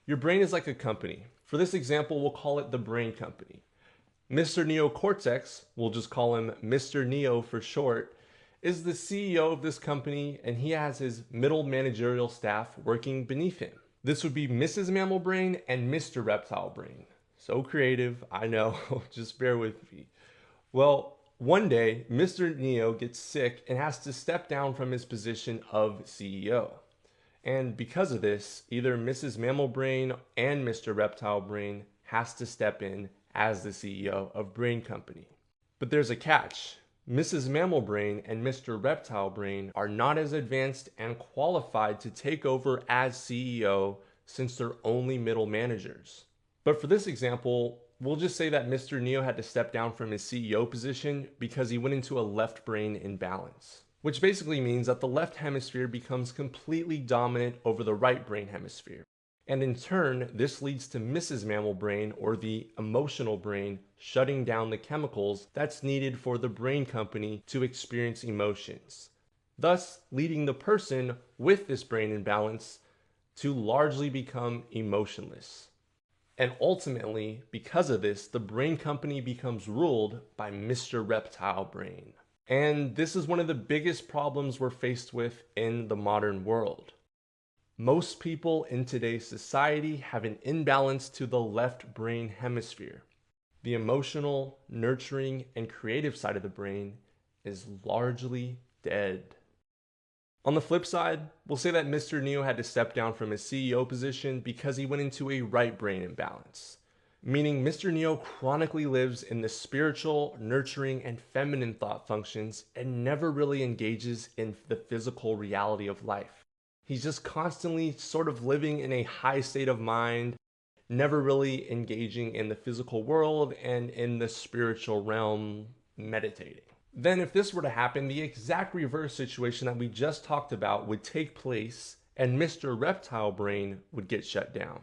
Your brain is like a company. For this example, we'll call it the brain company. Mr. Neocortex, we'll just call him Mr. Neo for short, is the CEO of this company, and he has his middle managerial staff working beneath him. This would be Mrs. Mammal Brain and Mr. Reptile Brain. So creative, I know, just bear with me. Well, one day, Mr. Neo gets sick and has to step down from his position of CEO. And because of this, either Mrs. Mammal Brain and Mr. Reptile Brain has to step in as the CEO of Brain Company. But there's a catch. Mrs. Mammal Brain and Mr. Reptile Brain are not as advanced and qualified to take over as CEO since they're only middle managers. But for this example, we'll just say that Mr. Neo had to step down from his CEO position because he went into a left brain imbalance, which basically means that the left hemisphere becomes completely dominant over the right brain hemisphere. And in turn, this leads to Mrs. Mammal Brain, or the emotional brain, shutting down the chemicals that's needed for the brain company to experience emotions, thus leading the person with this brain imbalance to largely become emotionless. And ultimately, because of this, the brain company becomes ruled by Mr. Reptile Brain. And this is one of the biggest problems we're faced with in the modern world. Most people in today's society have an imbalance to the left brain hemisphere. The emotional, nurturing, and creative side of the brain is largely dead. On the flip side, we'll say that Mr. Neo had to step down from his CEO position because he went into a right brain imbalance, meaning Mr. Neo chronically lives in the spiritual, nurturing, and feminine thought functions and never really engages in the physical reality of life. He's just constantly sort of living in a high state of mind, never really engaging in the physical world and in the spiritual realm, meditating. Then if this were to happen, the exact reverse situation that we just talked about would take place and Mr. Reptile Brain would get shut down,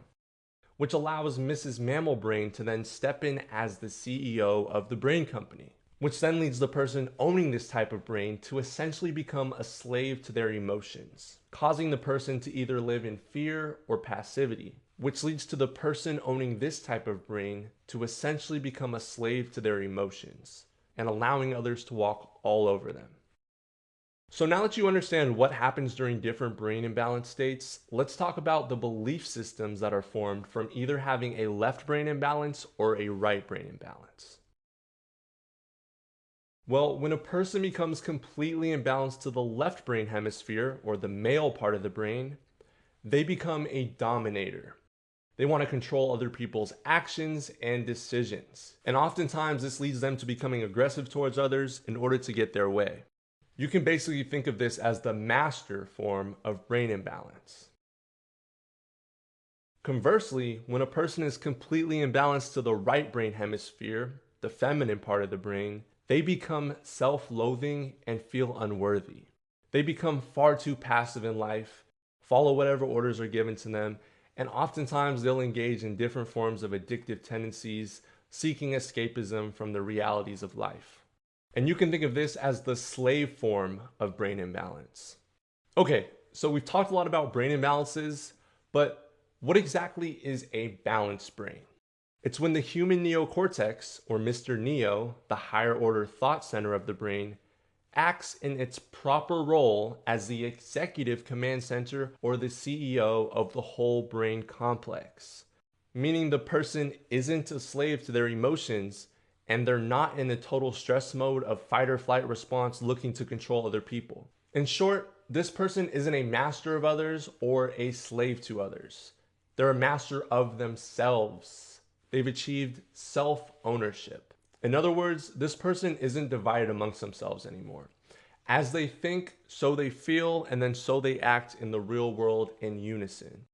which allows Mrs. Mammal Brain to then step in as the CEO of the brain company, which then leads the person owning this type of brain to essentially become a slave to their emotions, causing the person to either live in fear or passivity, which leads to the person owning this type of brain to essentially become a slave to their emotions and allowing others to walk all over them. So now that you understand what happens during different brain imbalance states, let's talk about the belief systems that are formed from either having a left brain imbalance or a right brain imbalance. Well, when a person becomes completely imbalanced to the left brain hemisphere, or the male part of the brain, they become a dominator. They want to control other people's actions and decisions. And oftentimes this leads them to becoming aggressive towards others in order to get their way. You can basically think of this as the master form of brain imbalance. Conversely, when a person is completely imbalanced to the right brain hemisphere, the feminine part of the brain, they become self-loathing and feel unworthy. They become far too passive in life, follow whatever orders are given to them, and oftentimes they'll engage in different forms of addictive tendencies, seeking escapism from the realities of life. And you can think of this as the slave form of brain imbalance. Okay, so we've talked a lot about brain imbalances, but what exactly is a balanced brain? It's when the human neocortex, or Mr. Neo, the higher order thought center of the brain, acts in its proper role as the executive command center or the CEO of the whole brain complex. Meaning the person isn't a slave to their emotions and they're not in a total stress mode of fight or flight response looking to control other people. In short, this person isn't a master of others or a slave to others. They're a master of themselves. They've achieved self-ownership. In other words, this person isn't divided amongst themselves anymore. As they think, so they feel, and then so they act in the real world in unison.